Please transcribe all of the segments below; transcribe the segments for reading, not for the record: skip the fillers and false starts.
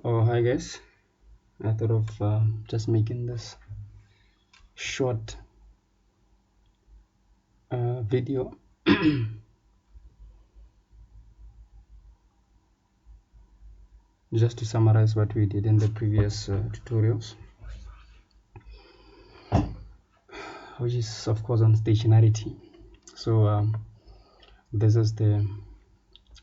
Oh, hi guys. I thought of just making this short video just to summarize what we did in the previous tutorials, which is of course on stationarity. So this is the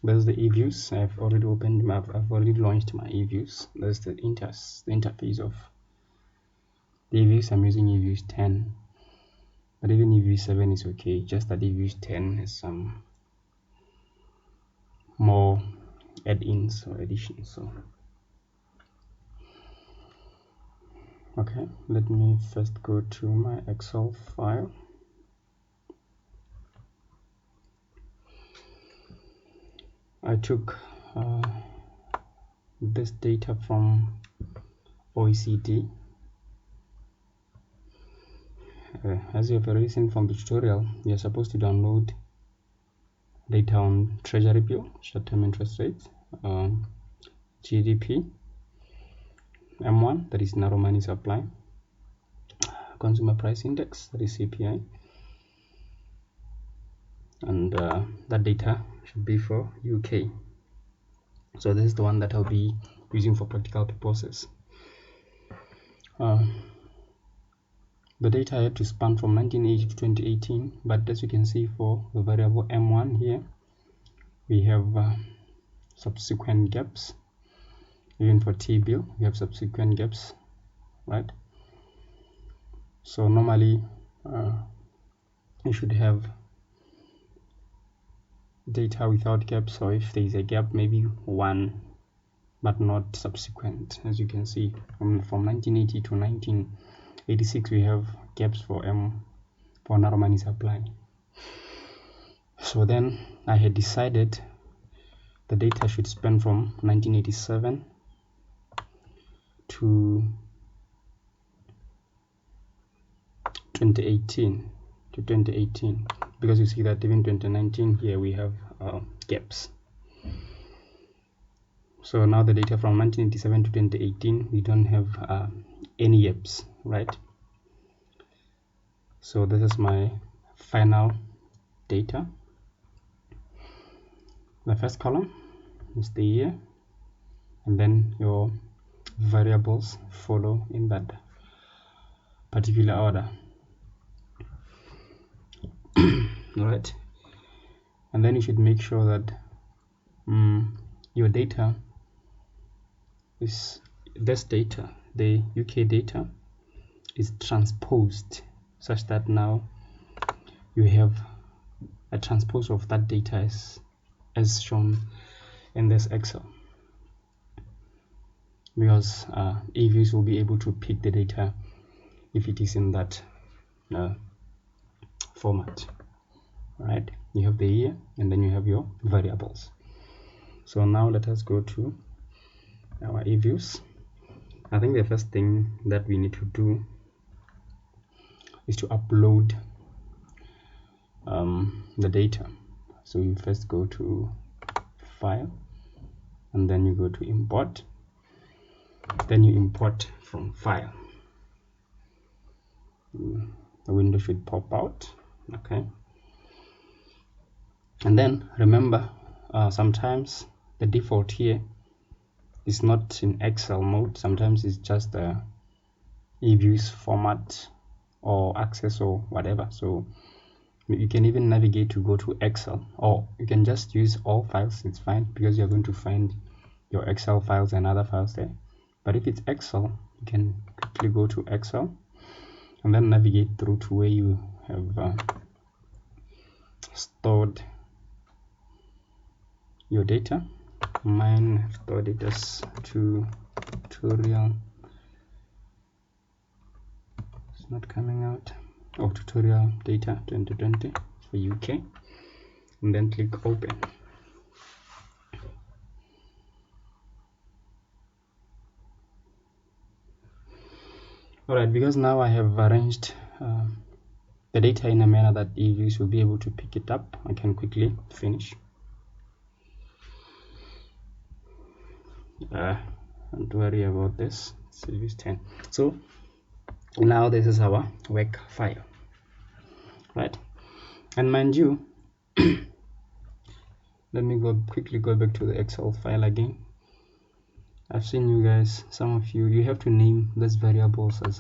eViews. I've already opened. I've already launched my eViews. That's the interface of the eViews. I'm using eViews 10, but even eViews 7 is okay. Just that eViews 10 has some more add-ins or additions. So okay, let me first go to my Excel file. I took this data from OECD. As you have already seen from the tutorial, you're supposed to download data on treasury bill, short-term interest rates, GDP, M1, that is narrow money supply, consumer price index, that is CPI, and that data should be for UK. So this is the one that I'll be using for practical purposes. The data had to span from 1980 to 2018, but as you can see for the variable M1 here, we have subsequent gaps. Even for T-bill, we have subsequent gaps, right? So normally you should have data without gaps, or if there is a gap, maybe one, but not subsequent. As you can see, from 1980 to 1986, we have gaps for narrow money supply. So then I had decided the data should span from 1987 to 2018 because you see that even 2019 here we have gaps. So now the data from 1987 to 2018, we don't have any gaps, right? So this is my final data. The first column is the year, and then your variables follow in that particular order. All right, and then you should make sure that your data is this data, the UK data, is transposed such that now you have a transpose of that data as shown in this Excel, because eViews will be able to pick the data if it is in that format. Right, you have the year and then you have your variables. So now let us go to our eViews. I think the first thing that we need to do is to upload the data. So you first go to file and then you go to import, then you import from file. The window should pop out. Okay, and then remember, sometimes the default here is not in Excel mode. Sometimes it's just the eViews format or access or whatever. So you can even navigate to go to Excel, or you can just use all files. It's fine, because you're going to find your Excel files and other files there. But if it's Excel, you can quickly go to Excel and then navigate through to where you have stored your data. Mine have stored it as tutorial. It's not coming out. Oh, tutorial data 2020 for UK, and then click open. Alright, because now I have arranged the data in a manner that eViews will be able to pick it up, I can quickly finish. Don't worry about this. Series 10. So now this is our work file, right? And mind you, let me quickly go back to the Excel file again. I've seen you guys, some of you have to name these variables as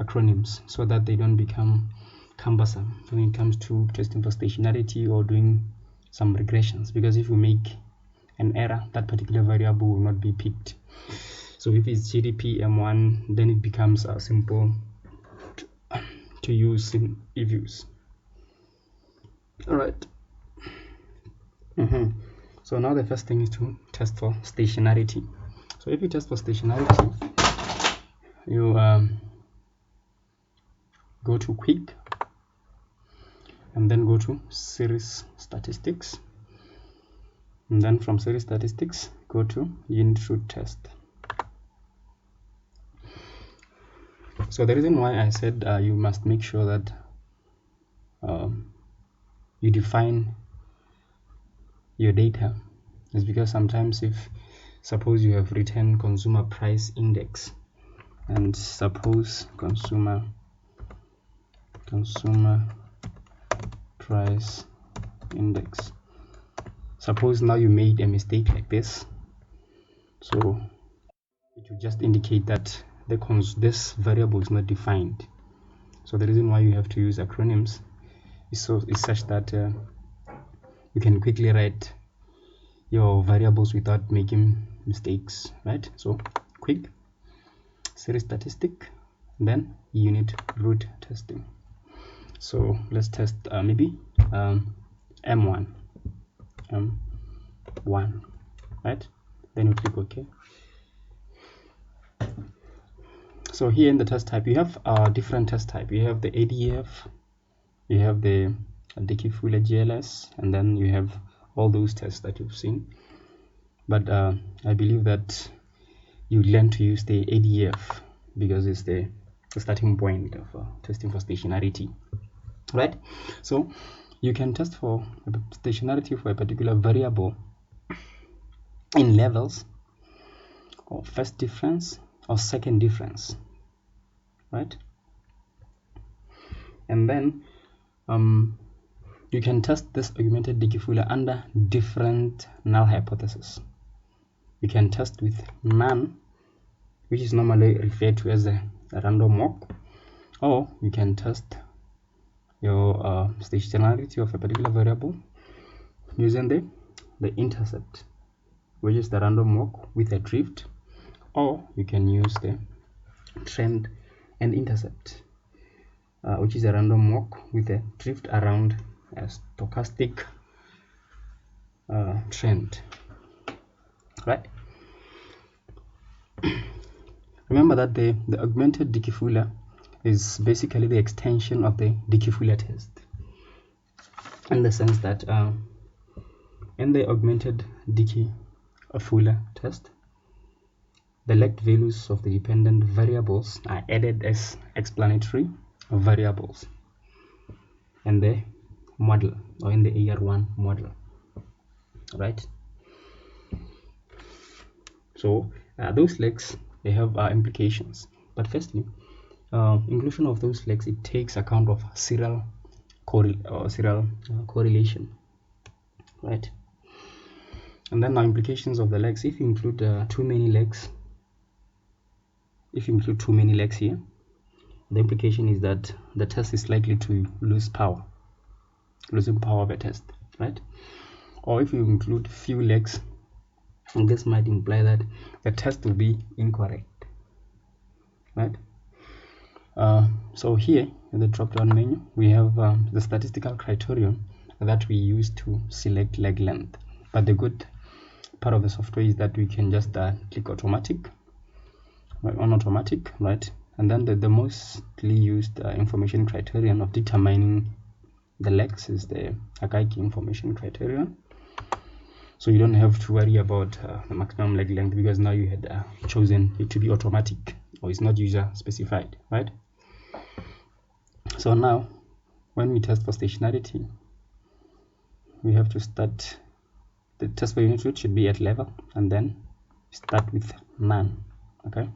acronyms so that they don't become cumbersome when it comes to testing for stationarity or doing some regressions, because if you make an error, that particular variable will not be picked. So if it's GDP M1, then it becomes simple to use in eViews. All right. So now the first thing is to test for stationarity. So if you test for stationarity, you go to quick and then go to series statistics, and then from series statistics go to unit root test. So the reason why I said you must make sure that you define your data is because sometimes, if suppose you have written consumer price index, and suppose consumer price index, suppose now you made a mistake like this, so it will just indicate that this variable is not defined. So the reason why you have to use acronyms is such that you can quickly write your variables without making mistakes, right? So quick series statistic, then unit root testing. So let's test maybe M1, right? Then you click OK. So here in the test type, you have different test type. You have the ADF, you have the Dickey-Fuller GLS, and then you have all those tests that you've seen. But I believe that you learn to use the ADF because it's the starting point of testing for stationarity, right? So you can test for stationarity for a particular variable in levels, or first difference, or second difference, right? And then you can test this augmented Dickey-Fuller under different null hypotheses. You can test with none, which is normally referred to as a random walk, or you can test your stationarity of a particular variable using the intercept, which is the random walk with a drift, or you can use the trend and intercept, which is a random walk with a drift around a stochastic trend, right? Remember that the augmented Dickey-Fuller is basically the extension of the Dickey-Fuller test, in the sense that in the augmented Dickey-Fuller test, the left values of the dependent variables are added as explanatory variables in the model, or in the AR1 model, right? So those legs, they have implications, but firstly, inclusion of those legs, it takes account of serial correlation, right? And then now implications of the legs, if you include too many legs, here, the implication is that the test is likely to losing power of a test, right? Or if you include few legs, and this might imply that the test will be incorrect, right? So here in the drop-down menu, we have the statistical criterion that we use to select leg length. But the good part of the software is that we can just click automatic, right, on automatic, right? And then the mostly used information criterion of determining the legs is the Akaike information criterion. So you don't have to worry about the maximum leg length, because now you had chosen it to be automatic, or it's not user specified, right? So now when we test for stationarity, we have to start the test for unit root should be at level, and then start with none. Okay,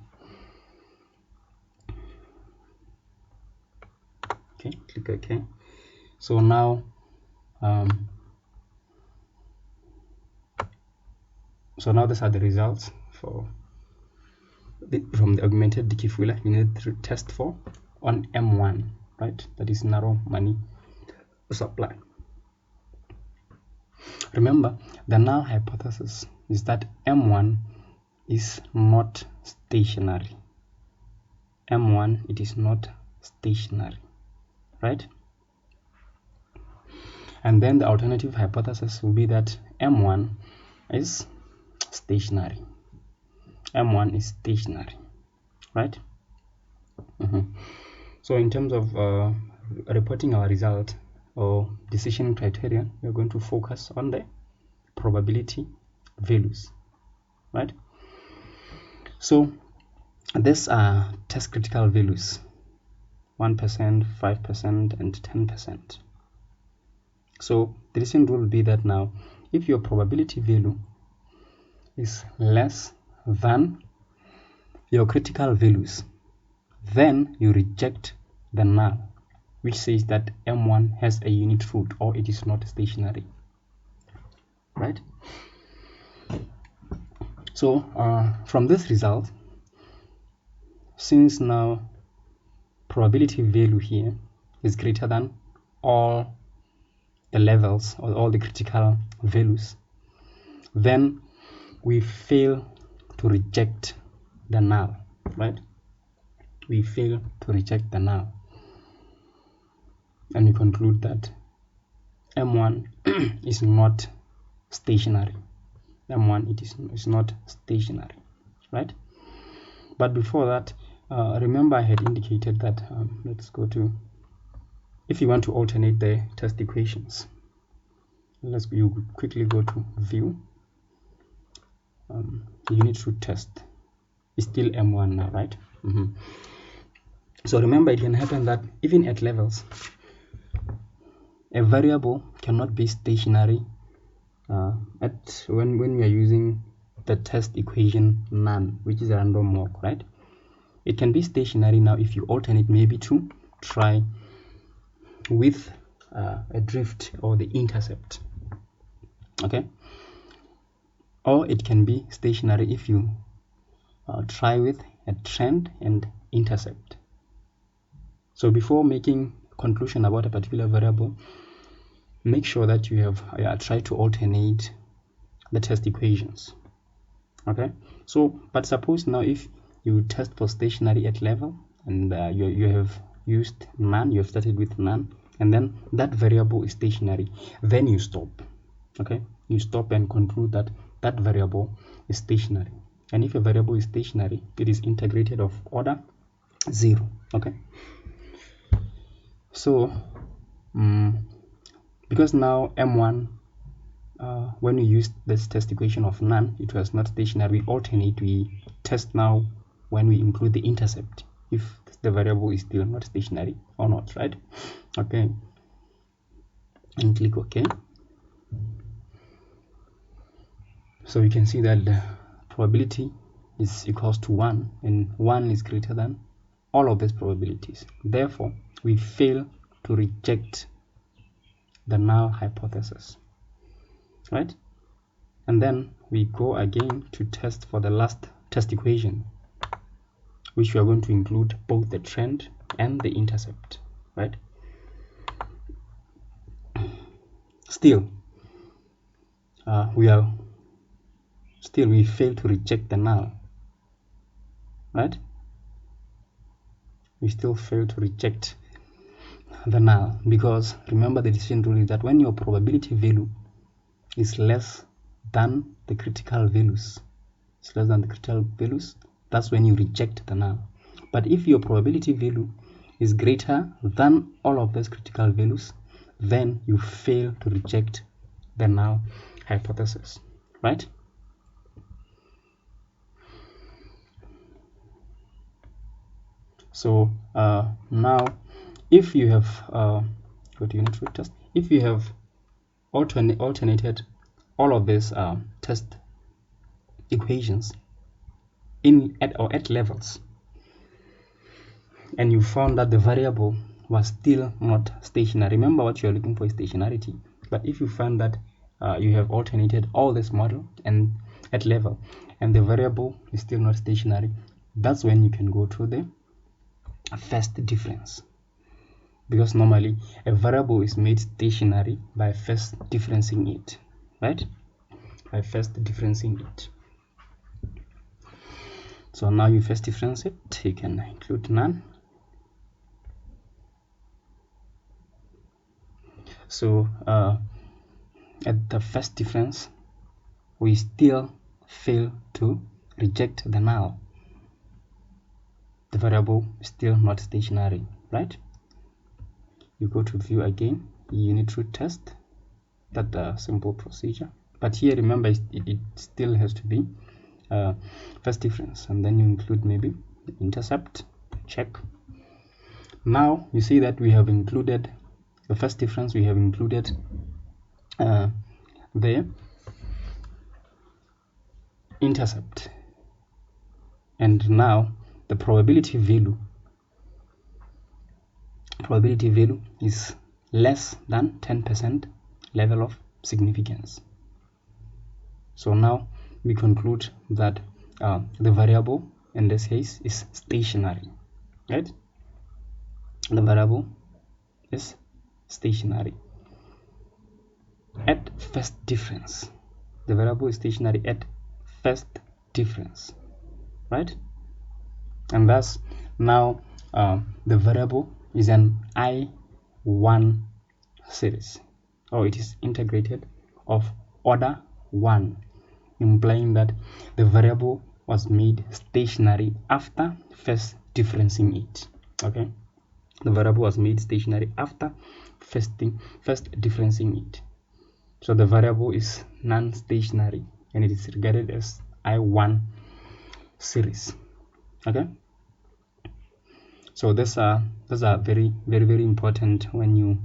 click OK. So now these are the results from the augmented Dickey-Fuller unit test for on M1, right? That is narrow money supply. Remember, the null hypothesis is that M1 is not stationary. M1, it is not stationary, right? And then the alternative hypothesis will be that M1 is stationary. M1 is stationary, right? So in terms of reporting our result or decision criterion, we are going to focus on the probability values, right? So these are test critical values: 1%, 5%, and 10%. So the decision rule will be that now if your probability value is less than your critical values, then you reject the null, which says that M1 has a unit root or it is not stationary, right? So from this result, since now probability value here is greater than all the levels or all the critical values, then we fail to reject the null, right? We fail to reject the null, and we conclude that M1 is not stationary. M1 is not stationary, right? But before that, remember I had indicated that let's go to, if you want to alternate the test equations, you quickly go to view. The unit root test is still M1 now, right? So remember, it can happen that even at levels, a variable cannot be stationary when we are using the test equation none, which is a random walk, right? It can be stationary now if you alternate maybe to try with a drift or the intercept, okay? Or it can be stationary if you try with a trend and intercept. So before making conclusion about a particular variable, make sure that you have tried to alternate the test equations, okay? So but suppose now if you test for stationary at level and you have used none, you have started with none, and then that variable is stationary, then you stop, okay? You stop and conclude that that variable is stationary. And if a variable is stationary, it is integrated of order 0, okay? So because now M1, when we used this test equation of none, it was not stationary, we alternate, we test now when we include the intercept, if the variable is still not stationary or not, right? Okay, and click OK. So you can see that the probability is equals to 1, and 1 is greater than all of these probabilities. Therefore, we fail to reject the null hypothesis, right? And then we go again to test for the last test equation, which we are going to include both the trend and the intercept, right? Still, we fail to reject the null, right? We still fail to reject the null, because remember the decision rule is that when your probability value is less than the critical values, that's when you reject the null. But if your probability value is greater than all of those critical values, then you fail to reject the null hypothesis, right? So now if you have go to unit root test, if you have alternated all of these test equations, at levels, and you found that the variable was still not stationary. Remember, what you are looking for is stationarity. But if you find that you have alternated all this model and at level, and the variable is still not stationary, that's when you can go to the first difference, because normally a variable is made stationary by first differencing it, right? By first differencing it. So now you first difference it, you can include none. So at the first difference, we still fail to reject the null. The variable is still not stationary, right? You go to view again, unit root test, that simple procedure. But here, remember, it still has to be first difference, and then you include maybe the intercept, check. Now you see that we have included the first difference, we have included the intercept, and now the probability value is less than 10% level of significance. So now we conclude that the variable in this case is stationary, right? The variable is stationary at first difference. The variable is stationary at first difference, right? And thus now the variable is an I1 series, or it is integrated of order 1, implying that the variable was made stationary after first differencing it. Okay, the variable was made stationary after first differencing it. So the variable is non-stationary, and it is regarded as I1 series. Okay, so those are very, very, very important when you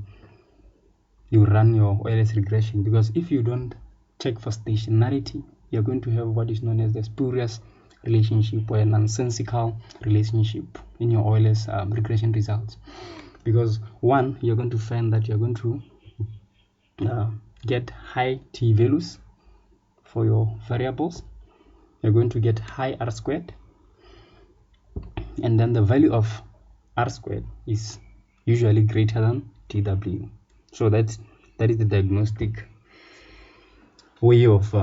run your OLS regression, because if you don't check for stationarity, you're going to have what is known as the spurious relationship or a nonsensical relationship in your OLS regression results. Because one, you're going to find that you're going to get high t values for your variables. You're going to get high r squared, and then the value of r squared is usually greater than tw. So that is the diagnostic way of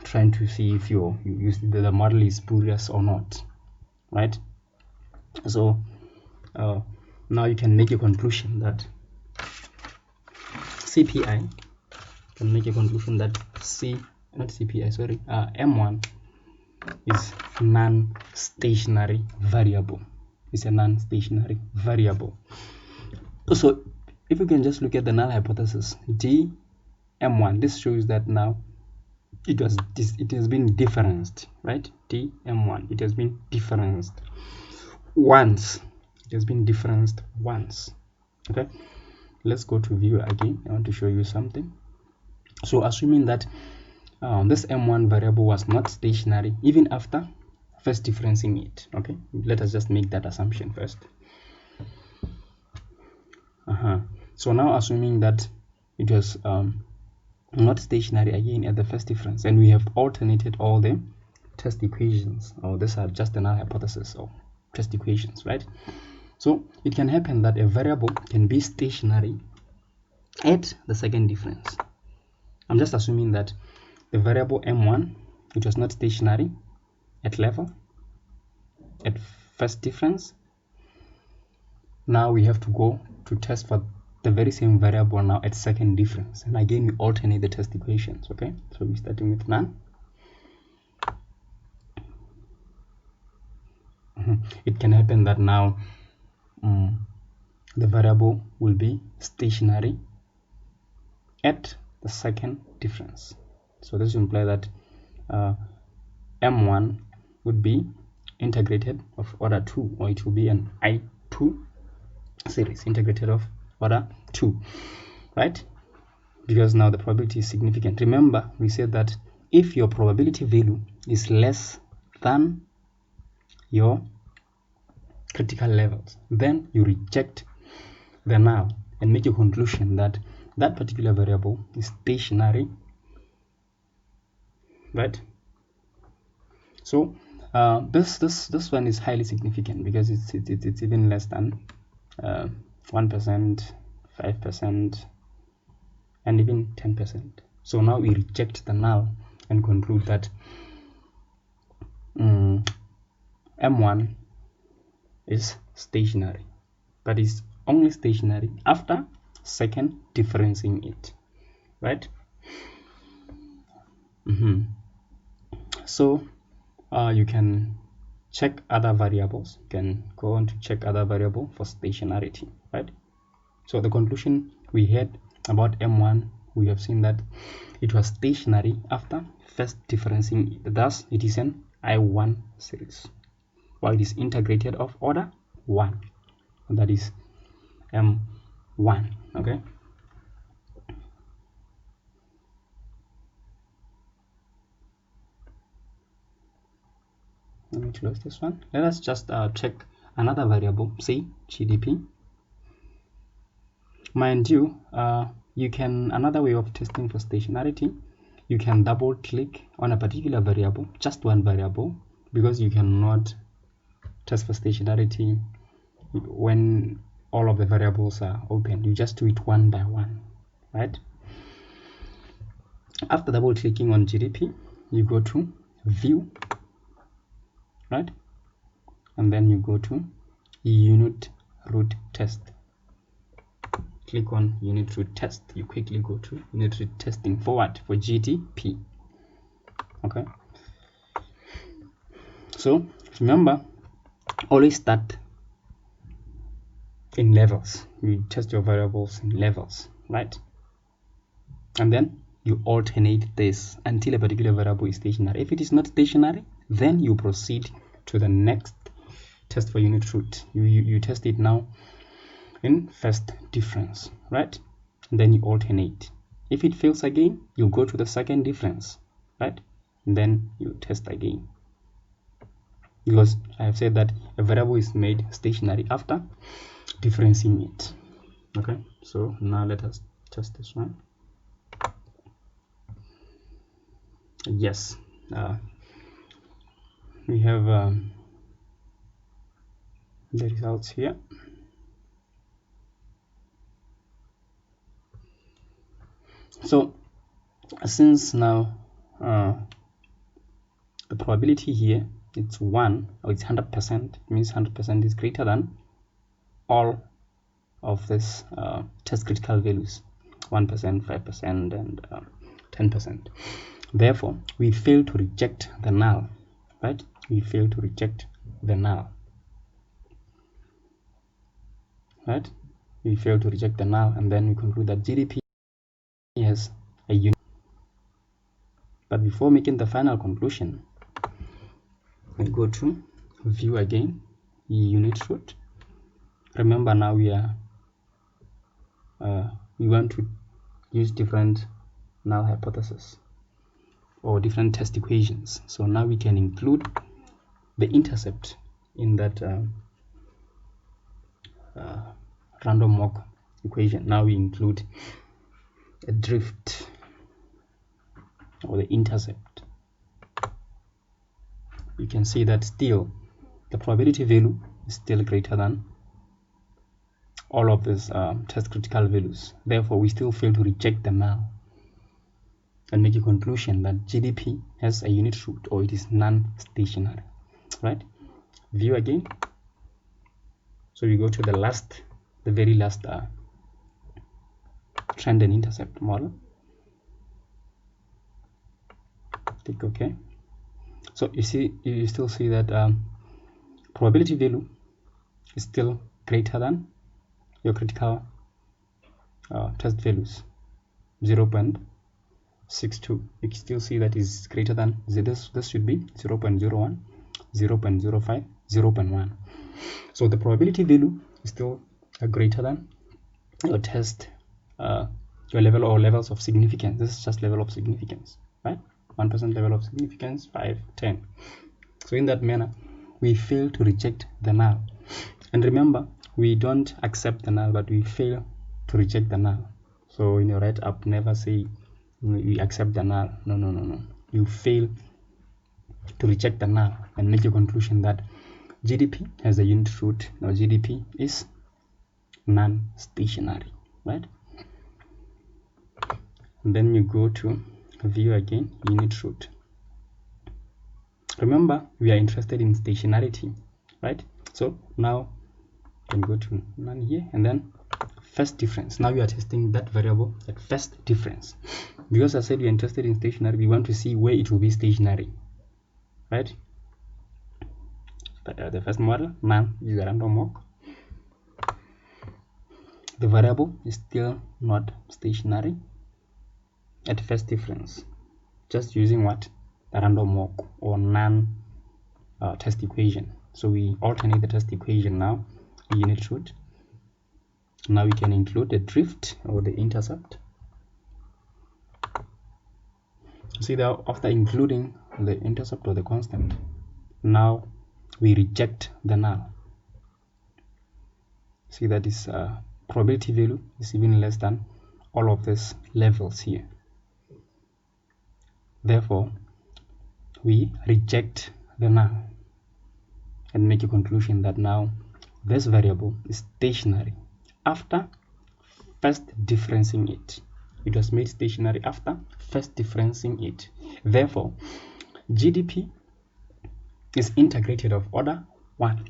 trying to see if the model is spurious or not, right? So now you can make a conclusion that CPI can make a conclusion that M1 is non-stationary variable. It's a non-stationary variable. So if you can just look at the null hypothesis dm1, this shows that now it has been differenced, right? dm1, it has been differenced once. It has been differenced once. Okay, let's go to view again. I want to show you something. So assuming that this M1 variable was not stationary even after first differencing it. Okay, let us just make that assumption first. So now assuming that it was not stationary again at the first difference, and we have alternated all the test equations, or these are just the null hypothesis of test equations, right? So it can happen that a variable can be stationary at the second difference. I'm just assuming that the variable M1, it was not stationary at level at first difference. Now we have to go to test for the very same variable now at second difference, and again we alternate the test equations. Okay, so we're starting with none. It can happen that now the variable will be stationary at the second difference. So this implies that M1 would be integrated of order 2, or it will be an I2 series integrated of order 2, right? Because now the probability is significant. Remember, we said that if your probability value is less than your critical levels. Then you reject the null and make a conclusion that that particular variable is stationary, right? So this one is highly significant because it's even less than 1%, 5%, and even 10%. So now we reject the null and conclude that M1 is stationary, but it's only stationary after second differencing it, right? So you can check other variables. You can go on to check other variable for stationarity, right? So the conclusion we had about M1, we have seen that it was stationary after first differencing it. Thus it is an I1 series, while it is integrated of order 1, and that is M1. Okay, let me close this one. Let us just check another variable, say GDP. Mind you, you can, another way of testing for stationarity, you can double click on a particular variable, just one variable, because you cannot test for stationarity when all of the variables are open. You just do it one by one, right? After double clicking on GDP, you go to view, right? And then you go to unit root test. Click on unit root test. You quickly go to unit root testing forward for GDP. Okay, so remember, always start in levels. You test your variables in levels, right? And then you alternate this until a particular variable is stationary. If it is not stationary, then you proceed to the next test for unit root. You test it now in first difference, right? And then you alternate. If it fails again, you go to the second difference, right? And then you test again, because I have said that a variable is made stationary after differencing it. Okay, so now let us test this one. Yes, we have the results here. So since now the probability here, it's 1, or it's 100%, it means 100% is greater than all of this test critical values, 1%, 5%, and 10%. Therefore, we fail to reject the null, right? We fail to reject the null, right? We fail to reject the null, and then we conclude that GDP has a unit. But before making the final conclusion, we go to view again, unit root. Remember, now we are we want to use different null hypothesis or different test equations. So now we can include the intercept in that random walk equation. Now we include a drift or the intercept. You can see that still the probability value is still greater than all of these test critical values. Therefore, we still fail to reject the null and make a conclusion that GDP has a unit root, or it is non-stationary, right? View again. So we go to the very last trend and intercept model. Click OK. So you still see that probability value is still greater than your critical test values, 0.62. You can still see that is greater than this should be 0.01, 0.05, 0.1. So the probability value is still greater than your test your level or levels of significance. This is just level of significance, right? 1% level of significance, 5, 10. So in that manner, we fail to reject the null. And remember, we don't accept the null, but we fail to reject the null. So in your write-up, never say we accept the null. No. You fail to reject the null and make a conclusion that GDP has a unit root. Now GDP is non-stationary, right? And then you go to view again, unit root. Remember, we are interested in stationarity, right? So now you can go to none here, and then first difference. Now we are testing that variable at first difference, because I said we are interested in stationary. We want to see where it will be stationary, right? But the first model, none, is a random walk. The variable is still not stationary at first difference, just using what? The random walk or none test equation. So we alternate the test equation now, unit root. Now we can include the drift or the intercept. See that after including the intercept or the constant, now we reject the null. See that this probability value is even less than all of these levels here. Therefore, we reject the null and make a conclusion that now this variable is stationary after first differencing it. It was made stationary after first differencing it. Therefore, GDP is integrated of order 1.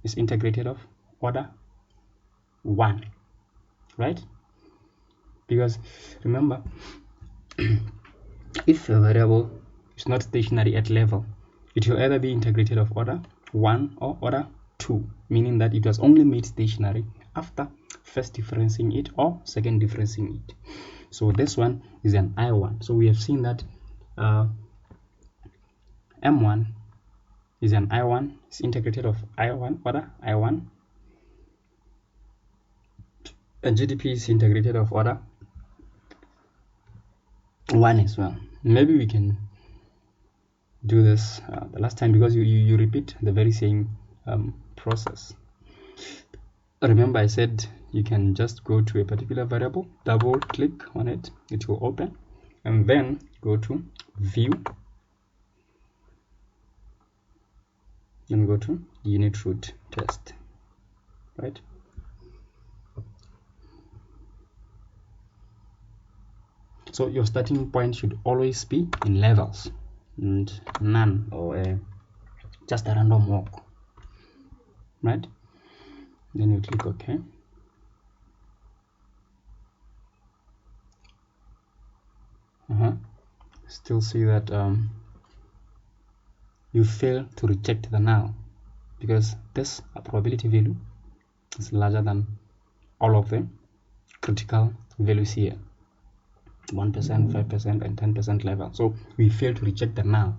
Is integrated of order 1, right? Because remember, if a variable is not stationary at level, it will either be integrated of order 1 or order 2, meaning that it was only made stationary after first differencing it or second differencing it. So this one is an I1. So we have seen that M1 is an I1, it's integrated of I1, order I1, and GDP is integrated of order 1 as well. Maybe we can do this the last time, because you repeat the very same process. Remember, I said you can just go to a particular variable, double click on it, it will open, and then go to view, then go to unit root test, right? So your starting point should always be in levels and none or just a random walk, right? Then you click OK. Still see that you fail to reject the null, because this probability value is larger than all of the critical values here, 1%, 5%, and 10% level. So we fail to reject the null,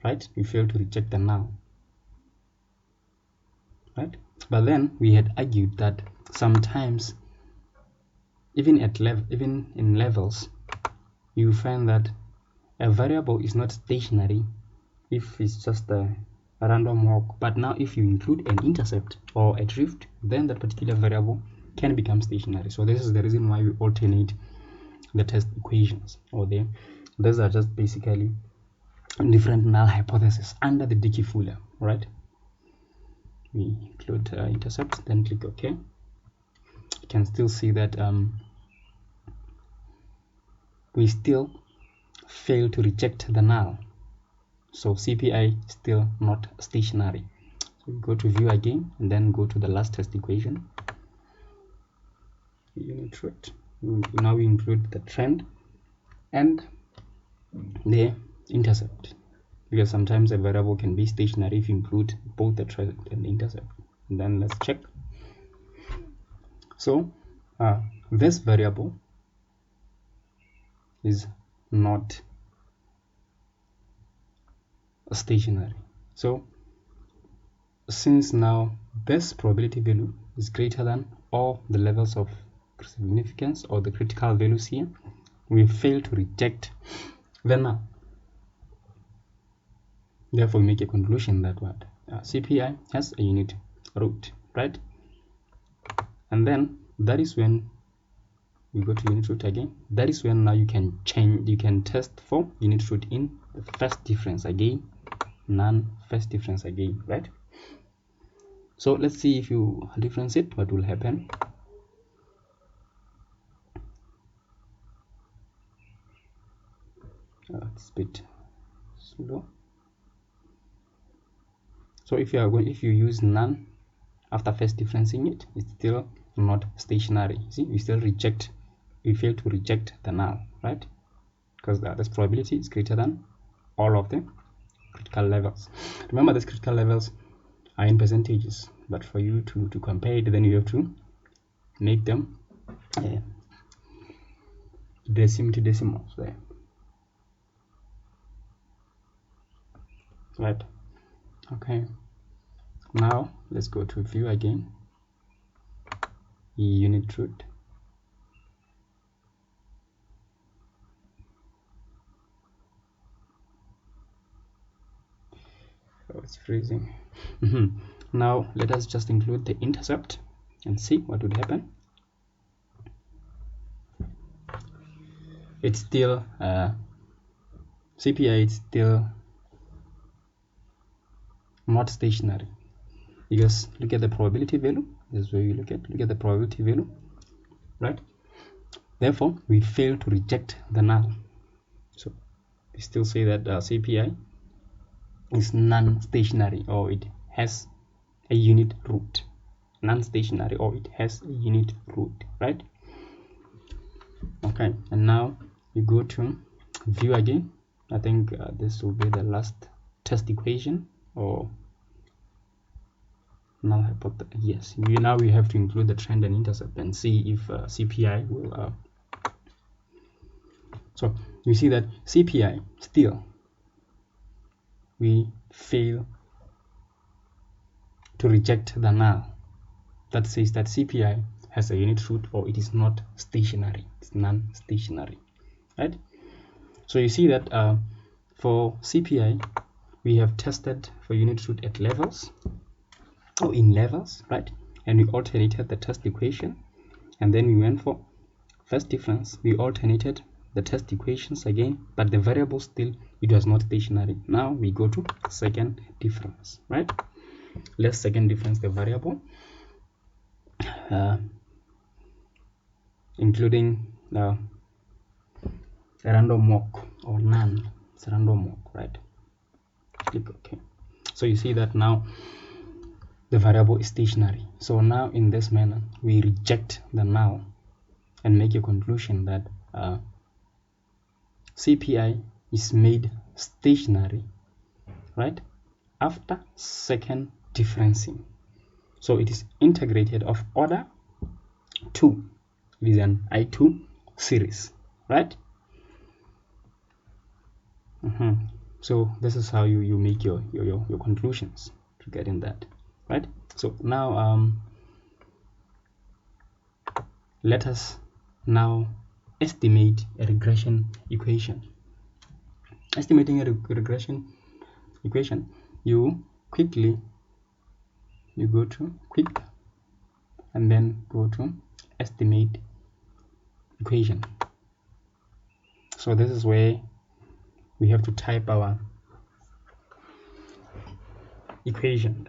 right? We fail to reject the null, right? But then we had argued that sometimes, even in levels, you find that a variable is not stationary if it's just a random walk. But now if you include an intercept or a drift, then that particular variable can become stationary. So this is the reason why we alternate the test equations, or those are just basically different null hypotheses under the Dickey-Fuller, right? We include intercept, then click OK. You can still see that we still fail to reject the null. So CPI is still not stationary. So we go to view again, and then go to the last test equation, unit root. Now we include the trend and the intercept, because sometimes a variable can be stationary if you include both the trend and the intercept. And then let's check. So this variable is not stationary. So since now this probability value is greater than all the levels of significance or the critical values here, we fail to reject the null. Therefore, we make a conclusion that what CPI has a unit root, right? And then that is when we go to unit root again. That is when now you can test for unit root in the first difference again, none first difference again, right? So let's see if you differentiate, what will happen. It's a bit slow. So if you use none after first differencing it, it's still not stationary. See, we fail to reject the null, right? Because this probability is greater than all of the critical levels. Remember, these critical levels are in percentages, but for you to compare it, then you have to make them decimal to decimals there, right? Okay, now let's go to view again, unit root. Oh, it's freezing. Now let us just include the intercept and see what would happen. It's still CPI, it's still not stationary, because look at the probability value. This is where you look at the probability value, right? Therefore, we fail to reject the null. So we still say that CPI is non-stationary, or it has a unit root. Non-stationary, or it has a unit root, right? Okay, and now you go to view again. I think this will be the last test equation, or null hypothesis. Yes, now we have to include the trend and intercept and see if CPI will so you see that CPI still we fail to reject the null that says that CPI has a unit root, or it is not stationary, it's non-stationary, right? So you see that for CPI we have tested for unit root at levels, or in levels, right? And we alternated the test equation, and then we went for first difference, we alternated the test equations again, but the variable still, it was not stationary. Now we go to second difference, right? Let's second difference the variable, including a random walk or none. It's a random walk, right? Click OK. So you see that now the variable is stationary. So now in this manner we reject the null and make a conclusion that CPI is made stationary, right, after second differencing. So it is integrated of order 2. It is an I2 series, right? So this is how you make your conclusions regarding that, right? So now let us now estimate a regression equation. Estimating a regression equation, you go to quick and then go to estimate equation. So this is where we have to type our equation,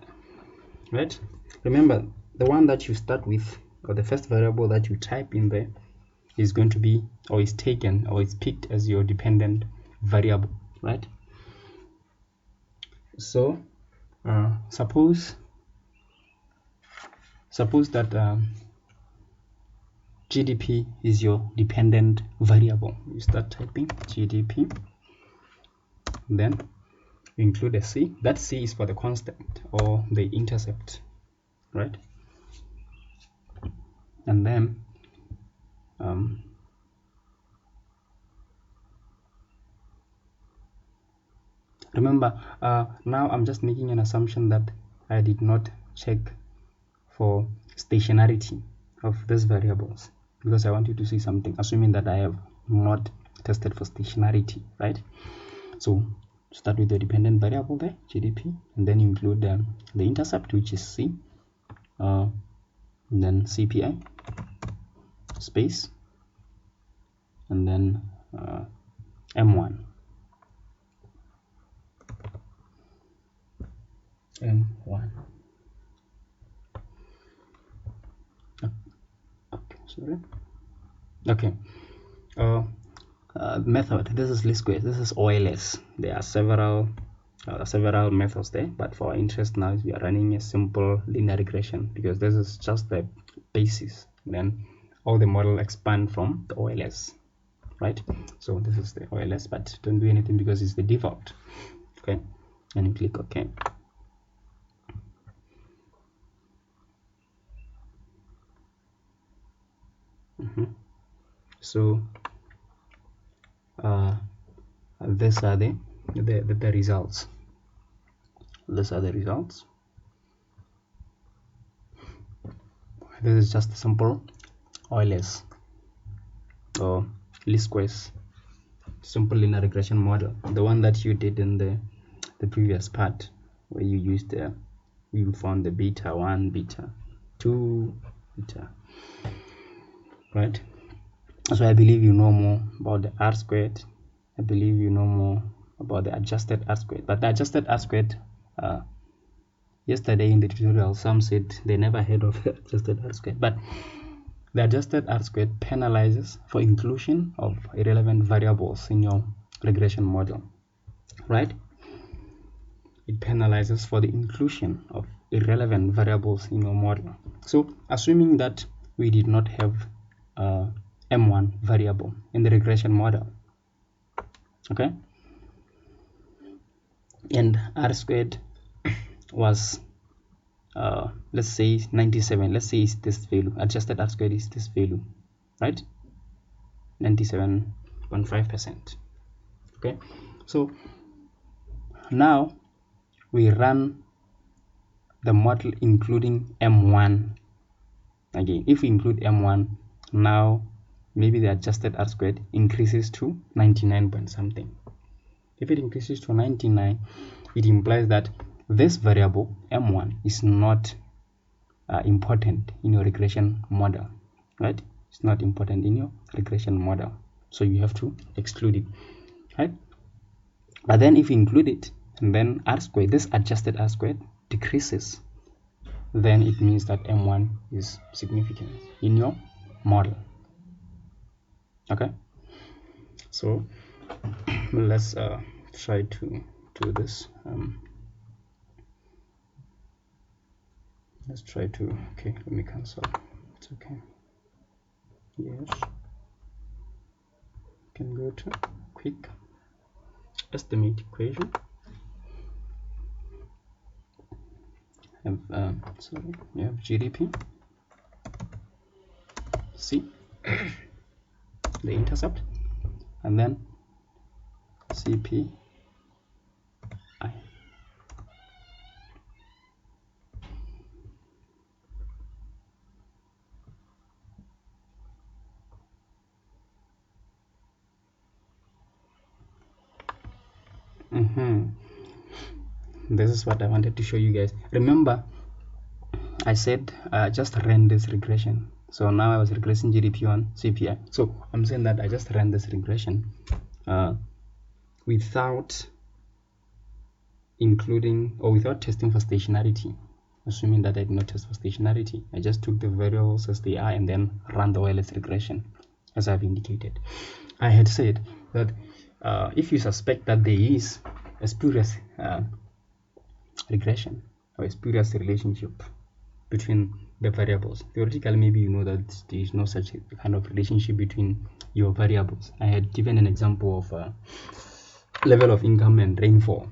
right? Remember, the one that you start with, or the first variable that you type in there, is going to be, or is taken, or is picked as your dependent variable, right? So suppose that GDP is your dependent variable. You start typing GDP, then you include a C. That C is for the constant or the intercept, right? And then remember, now I'm just making an assumption that I did not check for stationarity of these variables, because I want you to see something, assuming that I have not tested for stationarity, right? So start with the dependent variable there, GDP, and then include the intercept, which is C, and then CPI space, and then M1. Okay, sorry. Okay. Method. This is least squares. This is OLS. There are several methods there, but for our interest now, we are running a simple linear regression because this is just the basis. Then all the model expand from the OLS, right? So this is the OLS, but don't do anything because it's the default. Okay, and you click OK. So these are the results. These are the results. This is just a simple OLS or least squares simple linear regression model, the one that you did in the previous part, where you used you found the beta 1, beta 2, beta, right? So I believe you know more about the R squared. I believe you know more about the adjusted R squared. But the adjusted R squared, yesterday in the tutorial, some said they never heard of adjusted R squared. But the adjusted R squared penalizes for inclusion of irrelevant variables in your regression model, right? It penalizes for the inclusion of irrelevant variables in your model. So assuming that we did not have M1 variable in the regression model, okay, and R squared was let's say 97, let's say it's this value, adjusted R squared is this value, right? 97.5%. okay, so now we run the model including M1 again. If we include M1, now maybe the adjusted R squared increases to 99 point something. If it increases to 99, it implies that this variable M1 is not important in your regression model, right? It's not important in your regression model, so you have to exclude it, right? But then if you include it, and then R squared, this adjusted R squared decreases, then it means that M1 is significant in your model. Okay, so let's try to do this. Let's try to, okay, let me cancel. It's okay. Yes, can go to quick estimate equation. Sorry, you have GDP, C, the intercept, and then CPI. This is what I wanted to show you guys. Remember, I said just ran this regression. So now I was regressing GDP on CPI. So I'm saying that I just ran this regression without including or without testing for stationarity. Assuming that I did not test for stationarity, I just took the variables as they are and then ran the OLS regression, as I've indicated. I had said that if you suspect that there is a spurious regression or a spurious relationship between the variables, theoretically maybe you know that there is no such kind of relationship between your variables. I had given an example of level of income and rainfall,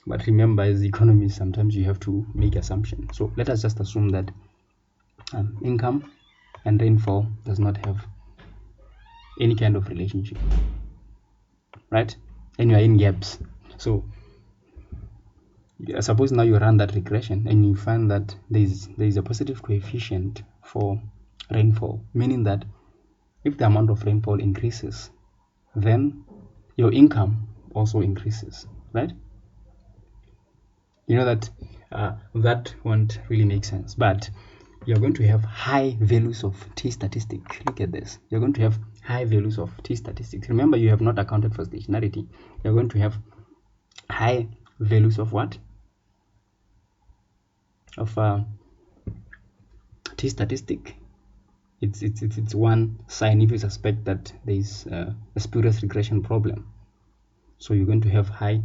but remember, as economists, sometimes you have to make assumptions. So let us just assume that income and rainfall does not have any kind of relationship, right? And you are in gaps. So suppose now you run that regression and you find that there is a positive coefficient for rainfall, meaning that if the amount of rainfall increases, then your income also increases. right? You know that that won't really make sense, but you're going to have high values of t statistic. Look at this. You're going to have high values of t statistics. Remember, you have not accounted for stationarity. You're going to have high values of what? Of t statistic. It's one sign if you suspect that there is a spurious regression problem. So you're going to have high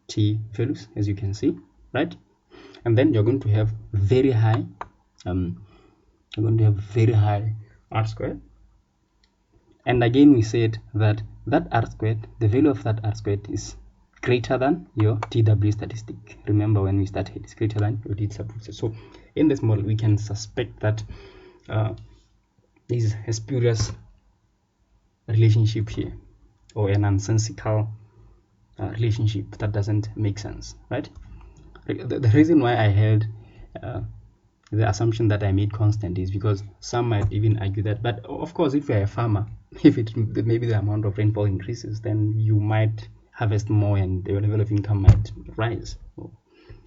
t values, as you can see, right? And then you're going to have very high r squared. And again, we said that r squared, the value of that r squared is greater than your TW statistic. Remember, when we started, it's greater than your t subgroup. So in this model, we can suspect that there is a spurious relationship here, or a nonsensical relationship that doesn't make sense, right? The reason why I held the assumption that I made constant is because some might even argue that, but of course, if you're a farmer, if it maybe the amount of rainfall increases, then you might harvest more and the level of income might rise.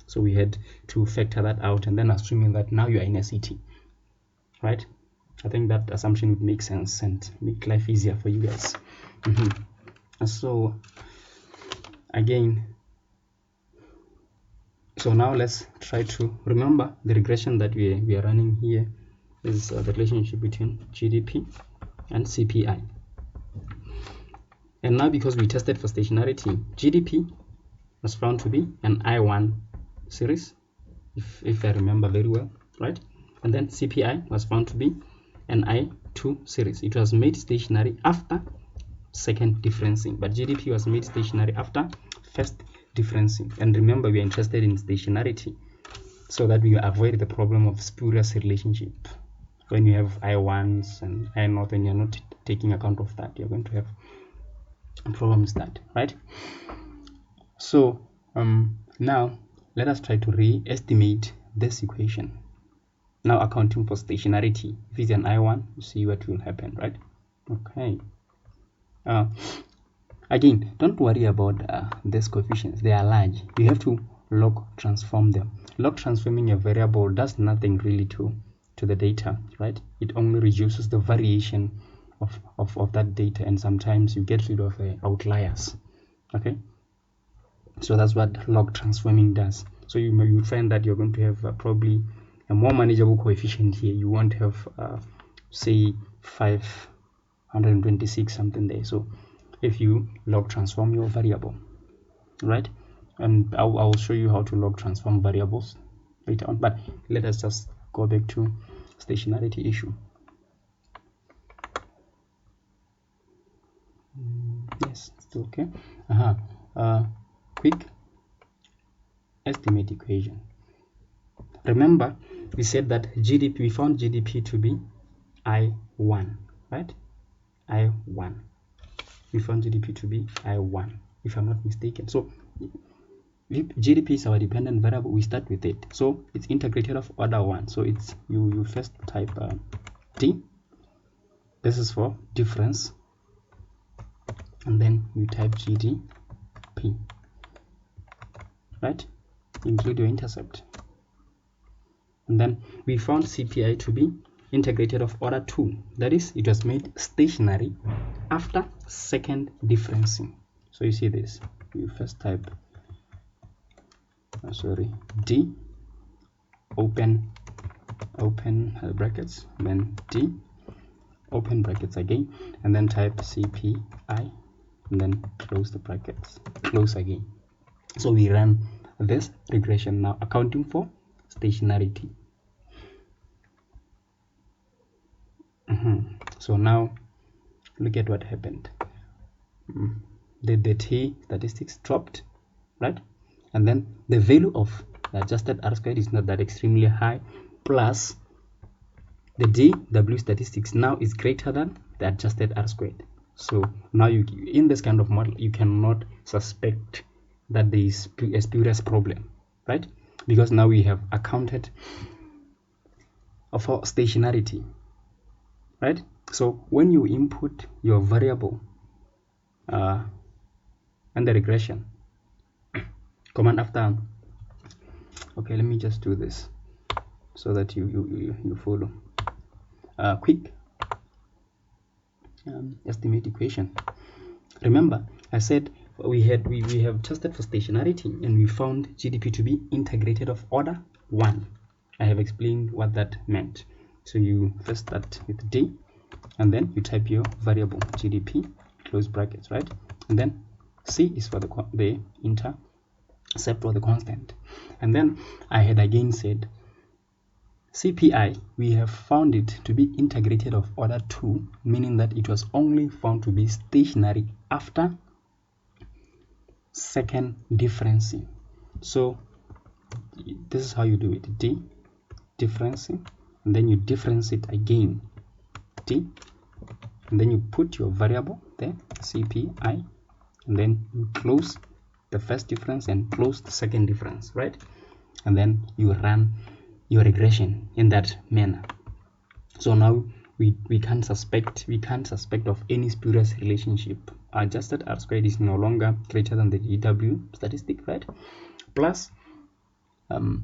So we had to factor that out, and then assuming that now you are in a city, right? I think that assumption would make sense and make life easier for you guys. So again, so now let's try to remember the regression that we are running here is the relationship between GDP and CPI. And now, because we tested for stationarity, GDP was found to be an I1 series, if I remember very well, right? And then CPI was found to be an I2 series. It was made stationary after second differencing, but GDP was made stationary after first differencing. And remember, we are interested in stationarity so that we avoid the problem of spurious relationship. When you have I1s and I0, and you're not taking account of that, you're going to have problems that, right? So now let us try to re-estimate this equation. Now accounting for stationarity, if it's an I1, you see what will happen, right? Okay. Again, don't worry about these coefficients. They are large. You have to log transform them. Log transforming a variable does nothing really to the data, right? It only reduces the variation of that data, and sometimes you get rid of outliers. Okay, so that's what log transforming does. So you find that you're going to have probably a more manageable coefficient here. You won't have say 526 something there. So if you log transform your variable, right? And I'll show you how to log transform variables later on, but let us just go back to stationarity issue. Yes, still okay. Quick estimate equation. Remember, we said that GDP, we found GDP to be I1, right? I1. We found GDP to be I1, if I'm not mistaken. So if GDP is our dependent variable, we start with it. So it's integrated of order 1. So it's you first type D. This is for difference. And then you type GDP, right? Include your intercept. And then we found CPI to be integrated of order 2. That is, it was made stationary after second differencing. So you see this. You first type D, open brackets, then D, open brackets again, and then type CPI, and then close the brackets, close again. So we run this regression now, accounting for stationarity. So now look at what happened. The t statistics dropped, right? And then the value of the adjusted R squared is not that extremely high, plus the DW statistics now is greater than the adjusted R squared. So now in this kind of model, you cannot suspect that there is a spurious problem, right? Because now we have accounted for stationarity, right? So when you input your variable and the regression, command after. Okay, let me just do this so that you follow. Quick estimate equation. Remember, I said we have tested for stationarity and we found GDP to be integrated of order 1. I have explained what that meant. So you first start with D, and then you type your variable GDP, close brackets, right? And then C is for the intercept or the constant. And then I had again said CPI, we have found it to be integrated of order 2, meaning that it was only found to be stationary after second differencing. So this is how you do it. D, differencing, and then you difference it again, D, and then you put your variable there, CPI, and then you close the first difference and close the second difference, right? And then you run your regression in that manner. So now we can't suspect of any spurious relationship. Adjusted R squared is no longer greater than the GW statistic, right? Plus the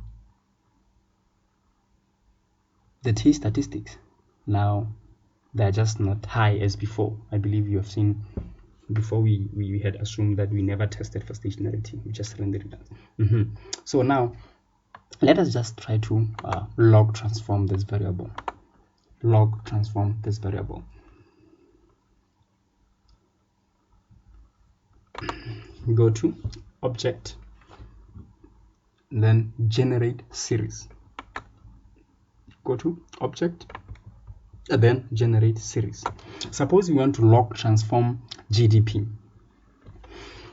T statistics, now they're just not high as before. I believe you have seen before we had assumed that we never tested for stationarity, we just rendered it out. So now let us just try to log transform this variable. Log transform this variable. Go to object, then generate series. Go to object and then generate series. Suppose we want to log transform GDP.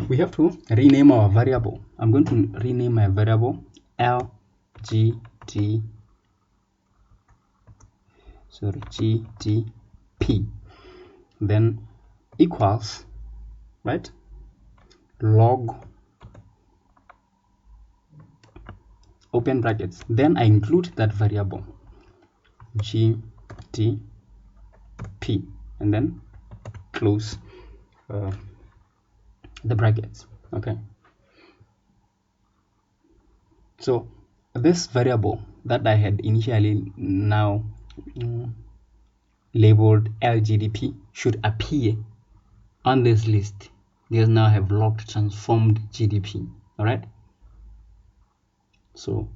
We have to rename our variable. I'm going to rename my variable GDP, then equals, right, log, open brackets, then I include that variable GDP and then close the brackets. Okay, so this variable that I had initially now labeled LGDP should appear on this list because now I have logged transformed GDP. All right, so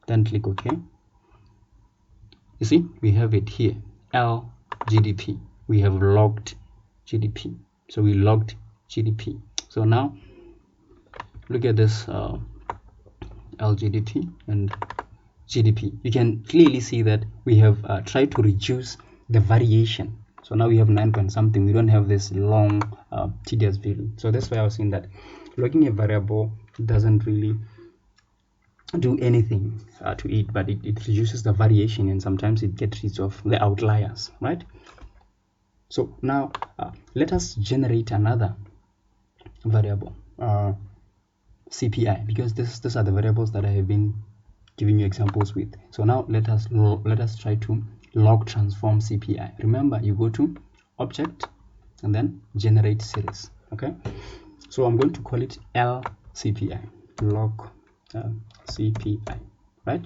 then click OK. You see, we have it here, LGDP. We have logged GDP, so we logged GDP. So now look at this LGDP and GDP. You can clearly see that we have tried to reduce the variation. So now we have 9 point something. We don't have this long tedious value. So that's why I was saying that logging a variable doesn't really do anything to it, but it reduces the variation and sometimes it gets rid of the outliers, right? So now let us generate another variable, CPI, because these are the variables that I have been giving you examples with. So now let us try to log transform CPI. Remember, you go to object and then generate series. Okay, so I'm going to call it LCPI, log CPI, right,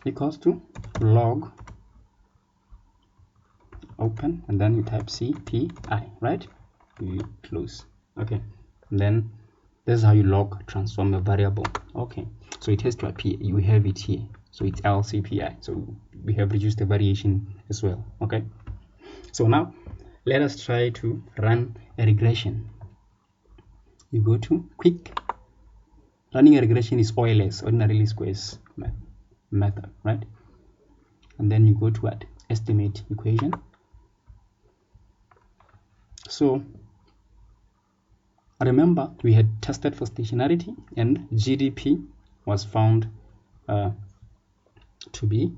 equals to log, open, and then you type CPI, right, you close. Okay, and then this is how you log transform a variable. Okay, so it has to appear, you have it here, so it's LCPI, so we have reduced the variation as well. Okay, so now let us try to run a regression. You go to quick. Running a regression is OLS, ordinary least squares method, right? And then you go to what? Estimate equation. So remember, we had tested for stationarity and GDP was found to be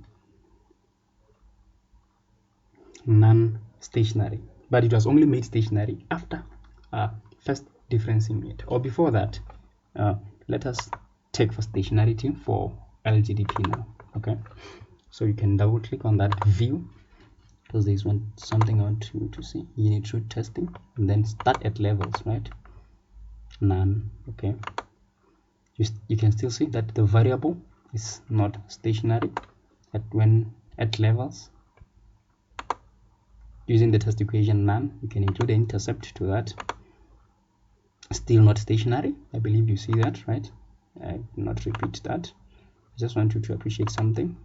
non-stationary, but it was only made stationary after first differencing it, or before that. Let us take for stationarity for LGDP now. Okay, so you can double click on that view because there's something I want to see. Unit root testing, and then start at levels, right? none. Okay, you can still see that the variable is not stationary at levels. Using the test equation none, you can include the intercept to that. Still not stationary. I believe you see that, right? I will not repeat that. I just want you to appreciate something.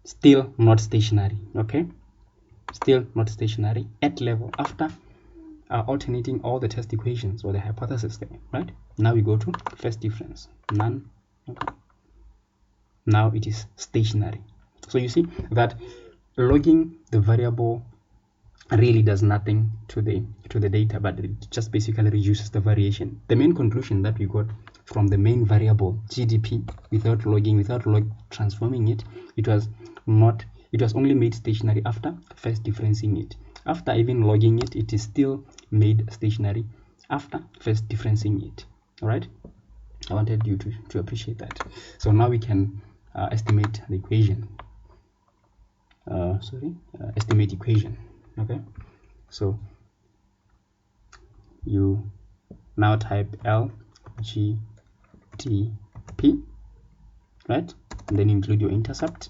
Still not stationary. Okay, still not stationary at level after alternating all the test equations or the hypothesis there, right? Now we go to first difference, none. Okay, now it is stationary. So you see that logging the variable really does nothing to the data, but it just basically reduces the variation. The main conclusion that we got from the main variable GDP without transforming it, it was only made stationary after first differencing it. After even logging it, it is still made stationary after first differencing it. All right, I wanted you to appreciate that. So now we can estimate the equation. Estimate equation. Okay, so you now type LGTP, right? And then include your intercept,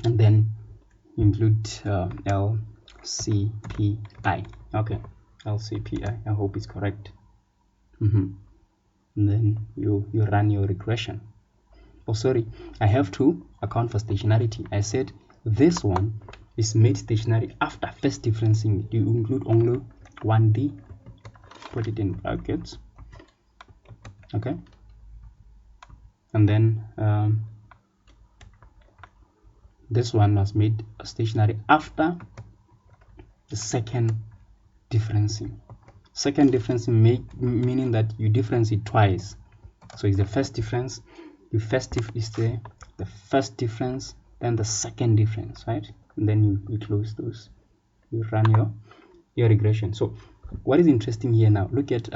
and then include LCPI. Okay, LCPI. I hope it's correct. And then you run your regression. Oh, sorry, I have to account for stationarity. I said this one is made stationary after first differencing. You include only 1D, put it in brackets. Okay, and then this one was made stationary after the second differencing. Second differencing meaning that you difference it twice. So it's the first difference, the first is the first difference, then the second difference, right? And then you close those, you run your regression. So what is interesting here now, look at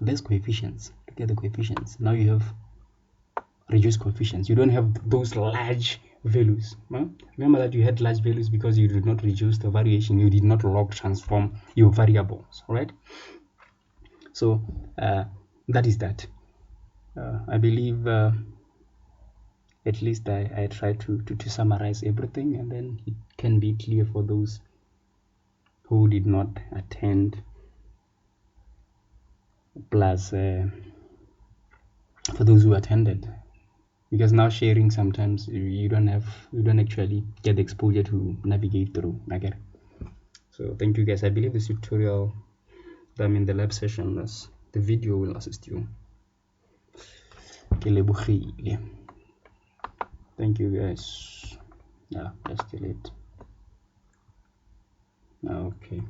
these coefficients. Look at the coefficients. Now you have reduced coefficients. You don't have those large values. Remember that you had large values because you did not reduce the variation, you did not log transform your variables, right? So that is that. I believe at least I try to summarize everything, and then it can be clear for those who did not attend, plus for those who attended, because now sharing sometimes you don't actually get the exposure to navigate through. Okay, so thank you guys. I believe this tutorial, I mean the lab session, the video will assist you. Thank you guys. Yeah, let's delete. Okay.